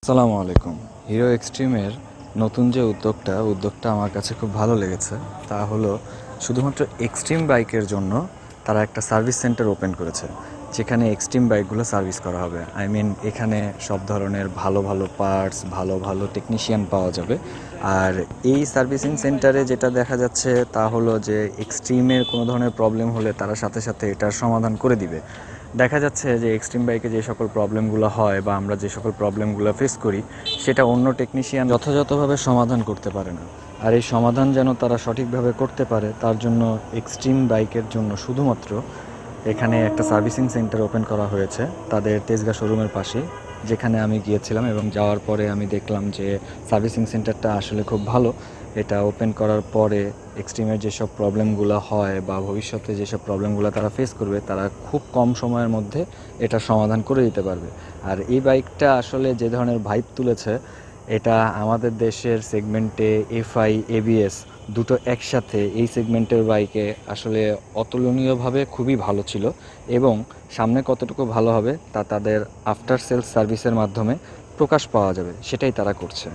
আসসালামু আলাইকুম। হিরো এক্সট্রিমের নতুন যে উদ্যোগটা আমার কাছে খুব ভালো লেগেছে। তা হলো শুধুমাত্র এক্সট্রিম বাইকের জন্য তারা একটা সার্ভিস সেন্টার ওপেন করেছে, যেখানে এক্সট্রিম বাইকগুলো সার্ভিস করা হবে। এখানে সব ধরনের ভালো ভালো পার্টস, ভালো ভালো টেকনিশিয়ান পাওয়া যাবে। আর এই সার্ভিসিং সেন্টারে যেটা দেখা যাচ্ছে তা হলো যে এক্সট্রিমের কোনো ধরনের প্রবলেম হলে তারা সাথে সাথে এটার সমাধান করে দিবে। দেখা যাচ্ছে যে এক্সট্রিম বাইকে যে সকল প্রবলেমগুলো হয় বা আমরা যে সকল প্রবলেমগুলো ফেস করি, সেটা অন্য টেকনিশিয়ান যথাযথভাবে সমাধান করতে পারে না। আর এই সমাধান যেন তারা সঠিকভাবে করতে পারে, তার জন্য এক্সট্রিম বাইকের জন্য শুধুমাত্র এখানে একটা সার্ভিসিং সেন্টার ওপেন করা হয়েছে তাদের তেজগাঁ শোরুমের পাশে, যেখানে আমি গিয়েছিলাম এবং যাওয়ার পরে আমি দেখলাম যে সার্ভিসিং সেন্টারটা আসলে খুব ভালো। এটা ওপেন করার পরে এক্সট্রিমের যেসব প্রবলেমগুলো হয় বা ভবিষ্যতে যেসব প্রবলেমগুলো তারা ফেস করবে, তারা খুব কম সময়ের মধ্যে এটা সমাধান করে দিতে পারবে। আর এই বাইকটা আসলে যে ধরনের ভাইব তুলেছে, এটা আমাদের দেশের সেগমেন্টে এফআই এবিএস দুটো একসাথে এই সেগমেন্টের বাইকে আসলে অতুলনীয়ভাবে খুবই ভালো ছিল। এবং সামনে কতটুকু ভালো হবে তা তাদের আফটার সেলস সার্ভিসের মাধ্যমে প্রকাশ পাওয়া যাবে, সেটাই তারা করছে।